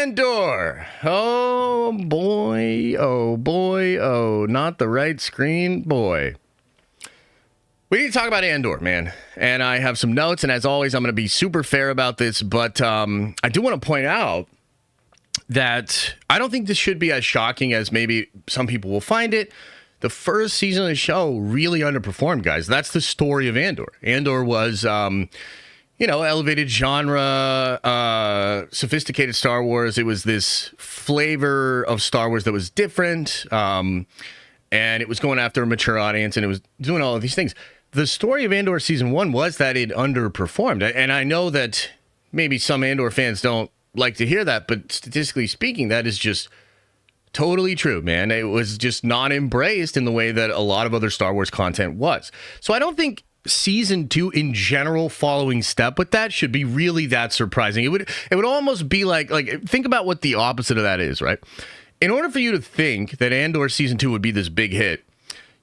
Andor. Oh boy, oh boy, oh, not the right screen, boy. We need to talk about Andor, man. And I have some notes, and as always, I'm going to be super fair about this, but I do want to point out that I don't think this should be as shocking as maybe some people will find it. The first season of the show really underperformed, guys. That's the story of Andor. Andor was, elevated genre, sophisticated Star Wars. It was this flavor of Star Wars that was different, and it was going after a mature audience, and it was doing all of these things. The story of Andor Season 1 was that it underperformed, and I know that maybe some Andor fans don't like to hear that, but statistically speaking, that is just totally true, man. It was just not embraced in the way that a lot of other Star Wars content was. So I don't think Season 2 in general following step with that should be really that surprising. It would almost be like think about what the opposite of that is, right? In order for you to think that Andor Season 2 would be this big hit,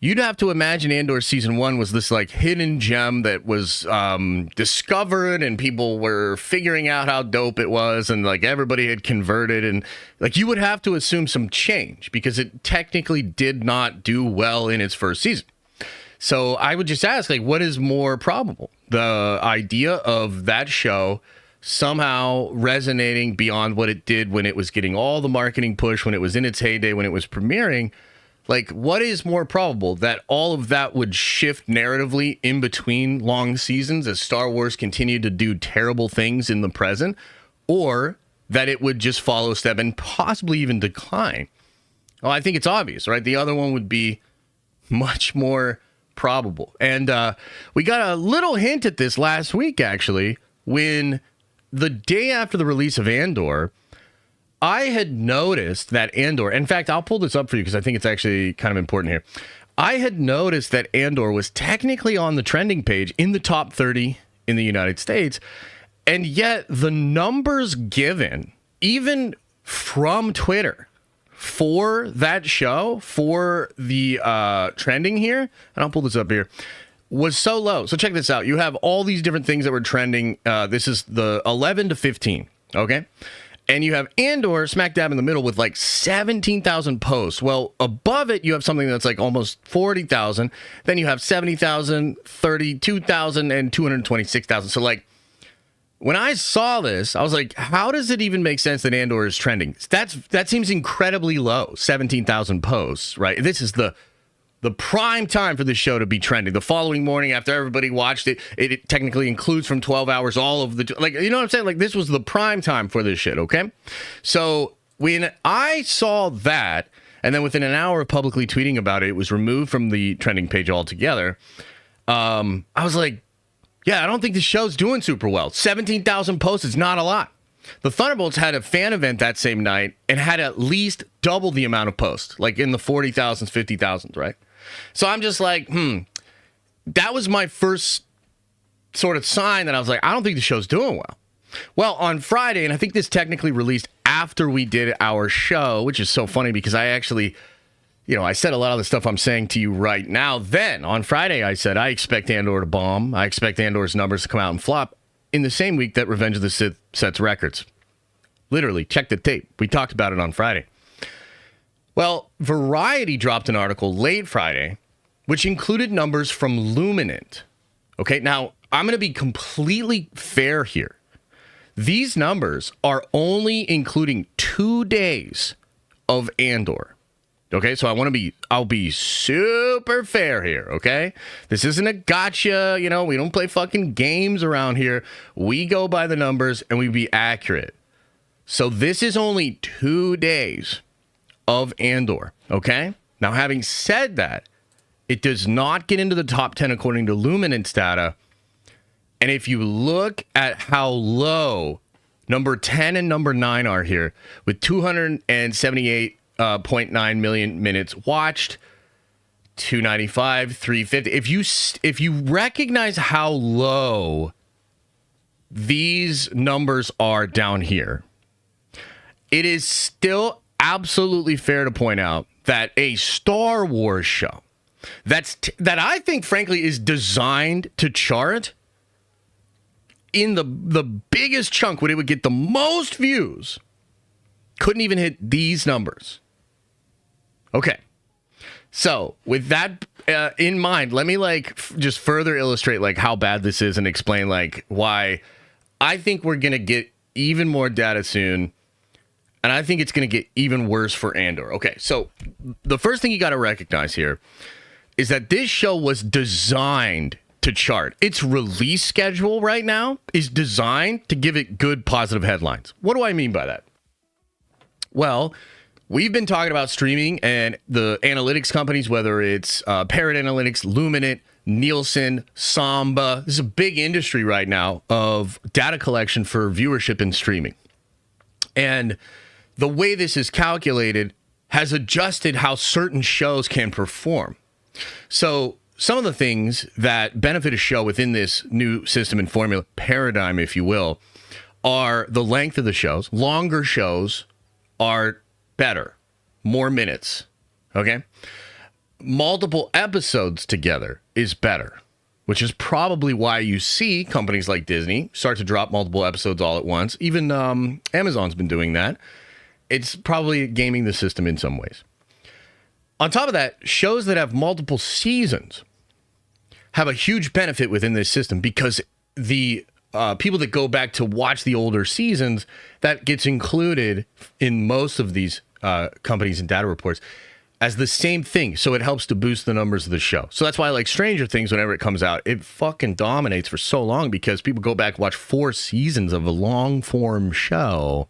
you'd have to imagine Andor Season 1 was this like hidden gem that was discovered and people were figuring out how dope it was and like everybody had converted, and like you would have to assume some change because it technically did not do well in its first season. So I would just ask, like, what is more probable? The idea of that show somehow resonating beyond what it did when it was getting all the marketing push, when it was in its heyday, when it was premiering. Like, what is more probable? That all of that would shift narratively in between long seasons as Star Wars continued to do terrible things in the present, or that it would just follow step and possibly even decline? Well, I think it's obvious, right? The other one would be much more probable. And we got a little hint at this last week, actually, when the day after the release of Andor, I had noticed that Andor, in fact, I'll pull this up for you because I think it's actually kind of important here. I had noticed that Andor was technically on the trending page in the top 30 in the United States, and yet the numbers given, even from Twitter, for that show, for the trending here, and I'll pull this up here, was so low. So check this out. You have all these different things that were trending. This is the 11 to 15, okay? And you have Andor smack dab in the middle with like 17,000 posts. Well, above it, you have something that's like almost 40,000. Then you have 70,000, 32,000, and 226,000. So like, when I saw this, I was like, how does it even make sense that Andor is trending? That seems incredibly low, 17,000 posts, right? This is the prime time for this show to be trending. The following morning after everybody watched it, it technically includes from 12 hours all of the, like, you know what I'm saying? Like, this was the prime time for this shit, okay? So when I saw that, and then within an hour of publicly tweeting about it, it was removed from the trending page altogether, I was like, yeah, I don't think the show's doing super well. 17,000 posts is not a lot. The Thunderbolts had a fan event that same night and had at least double the amount of posts, like in the 40,000s, 50,000s, right? So I'm just like, that was my first sort of sign that I was like, I don't think the show's doing well. Well, on Friday, and I think this technically released after we did our show, which is so funny because I actually, I said a lot of the stuff I'm saying to you right now. Then on Friday, I said, I expect Andor to bomb. I expect Andor's numbers to come out and flop in the same week that Revenge of the Sith sets records. Literally, check the tape. We talked about it on Friday. Well, Variety dropped an article late Friday, which included numbers from Luminant. Okay, now, I'm going to be completely fair here. These numbers are only including 2 days of Andor. Okay, so I'll be super fair here, okay? This isn't a gotcha, we don't play fucking games around here. We go by the numbers and we be accurate. So this is only 2 days of Andor, okay? Now, having said that, it does not get into the top 10 according to Luminant's data. And if you look at how low number 10 and number 9 are here, with 278.9 million minutes watched, 295, 350. If you recognize how low these numbers are down here, it is still absolutely fair to point out that a Star Wars show that I think, frankly, is designed to chart in the biggest chunk when it would get the most views Couldn't even hit these numbers. Okay. So with that in mind, let me just further illustrate how bad this is and explain why I think we're going to get even more data soon. And I think it's going to get even worse for Andor. Okay, so the first thing you got to recognize here is that this show was designed to chart. Its release schedule right now is designed to give it good, positive headlines. What do I mean by that? Well, we've been talking about streaming and the analytics companies, whether it's Parrot Analytics, Luminant, Nielsen, Samba. This is a big industry right now of data collection for viewership and streaming. And the way this is calculated has adjusted how certain shows can perform. So some of the things that benefit a show within this new system and formula paradigm, if you will, are the length of the shows. Longer shows are better, more minutes, okay? Multiple episodes together is better, which is probably why you see companies like Disney start to drop multiple episodes all at once. Even Amazon's been doing that. It's probably gaming the system in some ways. On top of that, shows that have multiple seasons have a huge benefit within this system because the people that go back to watch the older seasons, that gets included in most of these companies and data reports as the same thing. So it helps to boost the numbers of the show. So that's why Stranger Things, whenever it comes out, it fucking dominates for so long because people go back and watch 4 seasons of a long form show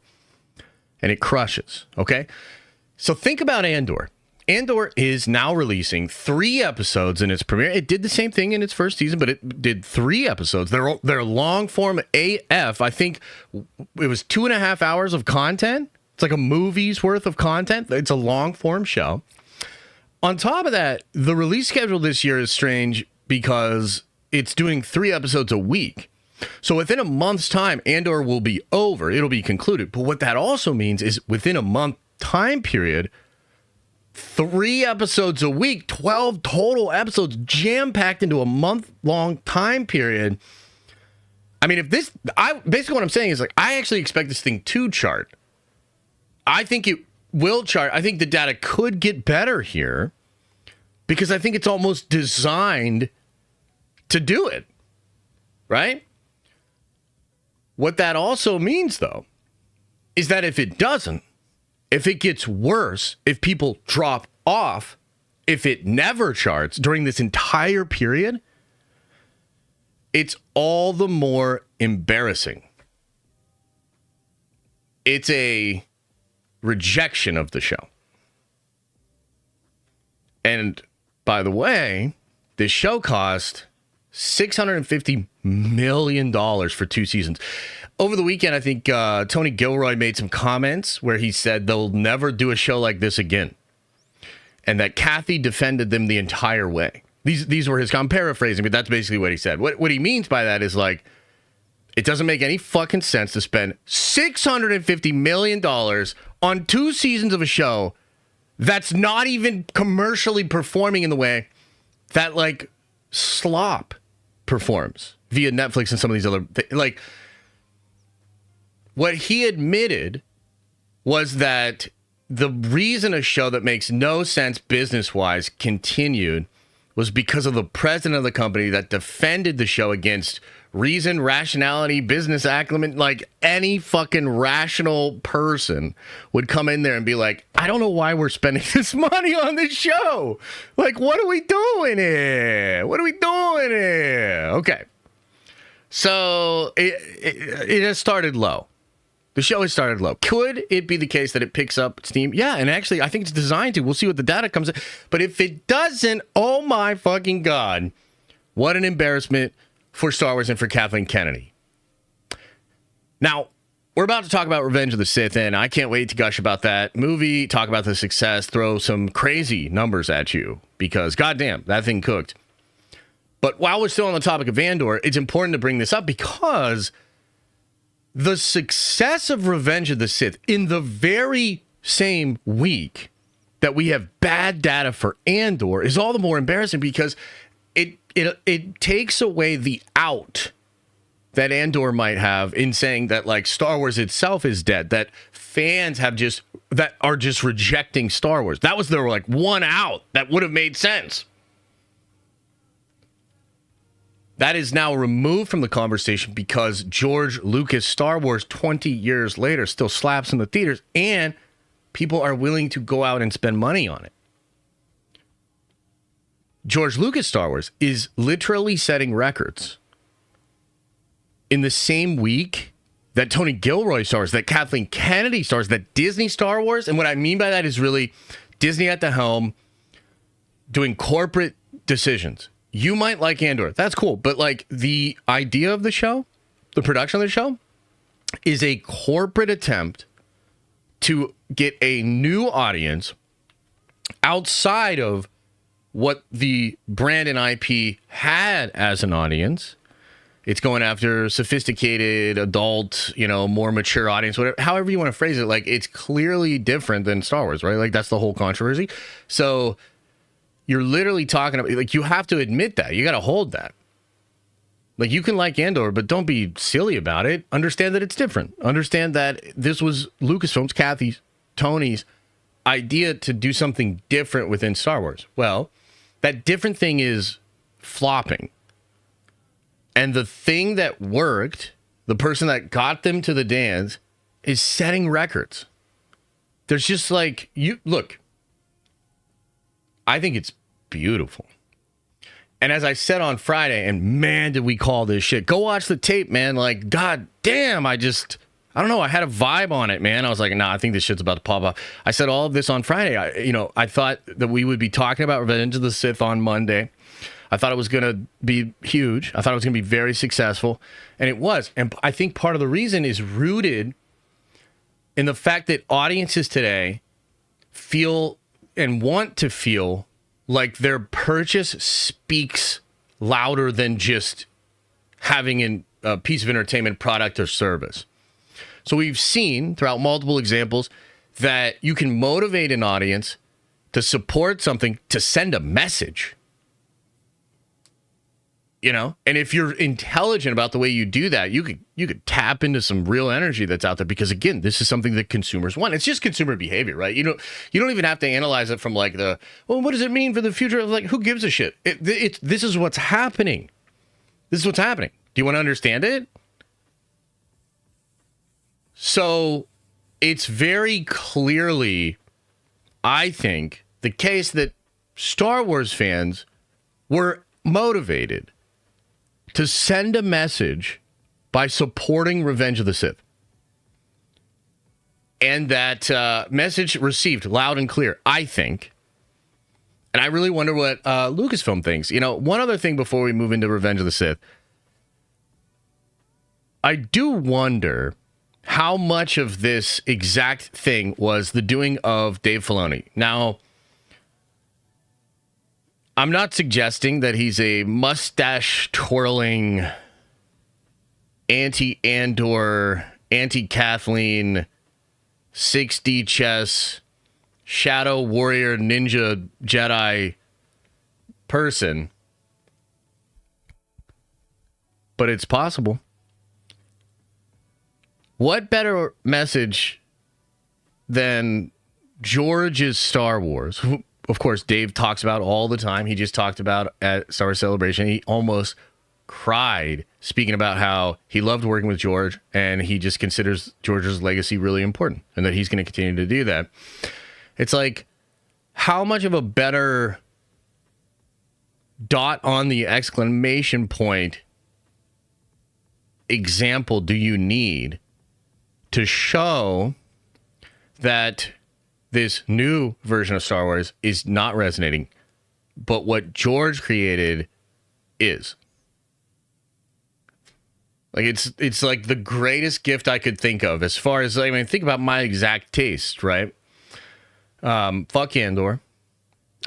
and it crushes. Okay. So think about Andor. Andor is now releasing 3 episodes in its premiere. It did the same thing in its first season, but it did 3 episodes. They're long form AF. I think it was 2.5 hours of content. It's like a movie's worth of content. It's a long form show. On top of that, the release schedule this year is strange because it's doing 3 episodes a week. So within a month's time, Andor will be over. It'll be concluded. But what that also means is within a month time period, 3 episodes a week, 12 total episodes jam-packed into a month-long time period. I mean, basically what I'm saying is I actually expect this thing to chart. I think it will chart. I think the data could get better here because I think it's almost designed to do it, right? What that also means, though, is that if it doesn't, if it gets worse, if people drop off, if it never charts during this entire period, it's all the more embarrassing. It's a rejection of the show. And by the way, this show cost $650 million for 2 seasons. Over the weekend, I think Tony Gilroy made some comments where he said they'll never do a show like this again. And that Kathy defended them the entire way. These were his, I'm paraphrasing, but that's basically what he said. What he means by that is it doesn't make any fucking sense to spend $650 million on 2 seasons of a show that's not even commercially performing in the way that Slop performs via Netflix and some of these other what he admitted was that the reason a show that makes no sense business-wise continued was because of the president of the company that defended the show against reason, rationality, business acumen. Any fucking rational person would come in there and be like, I don't know why we're spending this money on this show. What are we doing here? What are we doing here? Okay. So it has started low. The show has started low. Could it be the case that it picks up steam? Yeah, and actually, I think it's designed to. We'll see what the data comes in. But if it doesn't, oh my fucking God, what an embarrassment for Star Wars and for Kathleen Kennedy. Now, we're about to talk about Revenge of the Sith, and I can't wait to gush about that movie, talk about the success, throw some crazy numbers at you, because goddamn, that thing cooked. But while we're still on the topic of Andor, it's important to bring this up because the success of Revenge of the Sith in the very same week that we have bad data for Andor is all the more embarrassing because it takes away the out that Andor might have in saying that like Star Wars itself is dead, that fans are just rejecting Star Wars. That was their like one out that would have made sense. That is now removed from the conversation because George Lucas' Star Wars 20 years later still slaps in the theaters and people are willing to go out and spend money on it. George Lucas' Star Wars is literally setting records. In the same week that Tony Gilroy stars, that Kathleen Kennedy stars, that Disney Star Wars, and what I mean by that is really Disney at the helm doing corporate decisions. You might like Andor. That's cool. But like the idea of the show, the production of the show is a corporate attempt to get a new audience outside of what the brand and IP had as an audience. It's going after sophisticated, adult, more mature audience, whatever, however you want to phrase it. Like, it's clearly different than Star Wars, right? Like, that's the whole controversy. So you're literally talking about, like, you have to admit that. You got to hold that. Like, you can like Andor, but don't be silly about it. Understand that it's different. Understand that this was Lucasfilm's, Kathy's, Tony's idea to do something different within Star Wars. Well, that different thing is flopping. And the thing that worked, the person that got them to the dance, is setting records. There's just like, look, I think it's beautiful. And as I said on Friday, and man, did we call this shit. Go watch the tape, man. Like, god damn, I don't know. I had a vibe on it, man. I was like, nah, I think this shit's about to pop off. I said all of this on Friday. I thought that we would be talking about Revenge of the Sith on Monday. I thought it was going to be huge. I thought it was going to be very successful. And it was. And I think part of the reason is rooted in the fact that audiences today feel and want to feel like their purchase speaks louder than just having a piece of entertainment, product, or service. So we've seen throughout multiple examples that you can motivate an audience to support something, to send a message. And if you're intelligent about the way you do that, you could tap into some real energy that's out there, because again, this is something that consumers want. It's just consumer behavior, right? You don't even have to analyze it from like what does it mean for the future? Like, who gives a shit? This is what's happening. This is what's happening. Do you want to understand it? So it's very clearly, I think, the case that Star Wars fans were motivated to send a message by supporting Revenge of the Sith. And that message received loud and clear, I think. And I really wonder what Lucasfilm thinks. One other thing before we move into Revenge of the Sith. I do wonder how much of this exact thing was the doing of Dave Filoni. Now, I'm not suggesting that he's a mustache-twirling, anti-Andor, anti-Kathleen, 6D chess, shadow warrior, ninja, Jedi person. But it's possible. What better message than George's Star Wars? Of course, Dave talks about all the time. He just talked about at Star Wars Celebration. He almost cried speaking about how he loved working with George, and he just considers George's legacy really important and that he's going to continue to do that. It's like, how much of a better dot on the exclamation point example do you need to show that this new version of Star Wars is not resonating, but what George created is? Like, it's like the greatest gift I could think of as far as, think about my exact taste, right? Fuck Andor.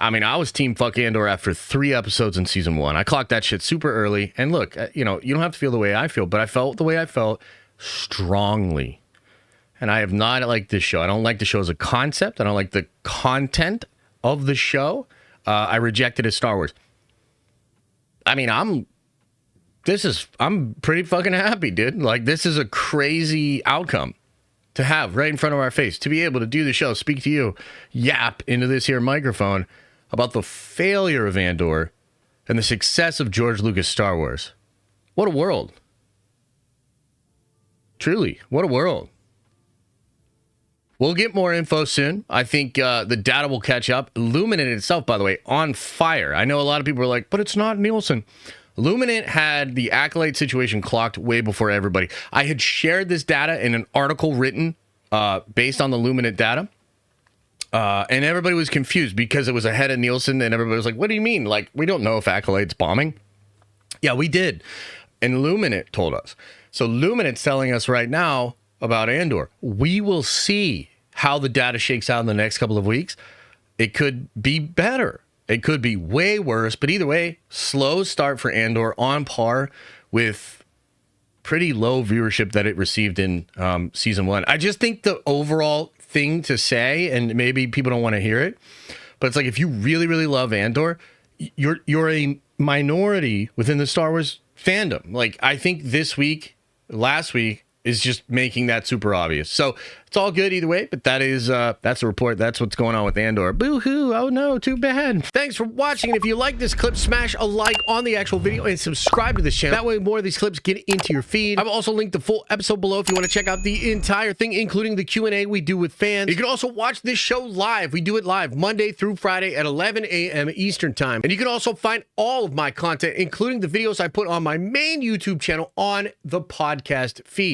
I was team fuck Andor after 3 episodes in season 1. I clocked that shit super early. And look, you don't have to feel the way I feel, but I felt the way I felt strongly. And I have not liked this show. I don't like the show as a concept. I don't like the content of the show. I reject it as Star Wars. I'm I'm pretty fucking happy, dude. Like, this is a crazy outcome to have right in front of our face, to be able to do the show, speak to you, yap into this here microphone about the failure of Andor and the success of George Lucas' Star Wars. What a world. Truly, what a world. We'll get more info soon. I think the data will catch up. Illuminate itself, by the way, on fire. I know a lot of people are like, but it's not Nielsen. Illuminate had the Acolyte situation clocked way before everybody. I had shared this data in an article written based on the Illuminate data. And everybody was confused because it was ahead of Nielsen. And everybody was like, what do you mean? Like, we don't know if Acolyte's bombing. Yeah, we did. And Illuminate told us. So Illuminate's telling us right now about Andor. We will see how the data shakes out in the next couple of weeks. It could be better. It could be way worse, but either way, slow start for Andor, on par with pretty low viewership that it received in season 1. I just think the overall thing to say, and maybe people don't want to hear it, but it's like, if you really, really love Andor, you're a minority within the Star Wars fandom. Like, I think this week, last week, is just making that super obvious. So it's all good either way, but that's the report. That's what's going on with Andor. Boo-hoo. Oh no, too bad. Thanks for watching. And if you like this clip, smash a like on the actual video and subscribe to this channel. That way more of these clips get into your feed. I've also linked the full episode below if you want to check out the entire thing, including the Q&A we do with fans. You can also watch this show live. We do it live Monday through Friday at 11 a.m. Eastern time. And you can also find all of my content, including the videos I put on my main YouTube channel, on the podcast feed.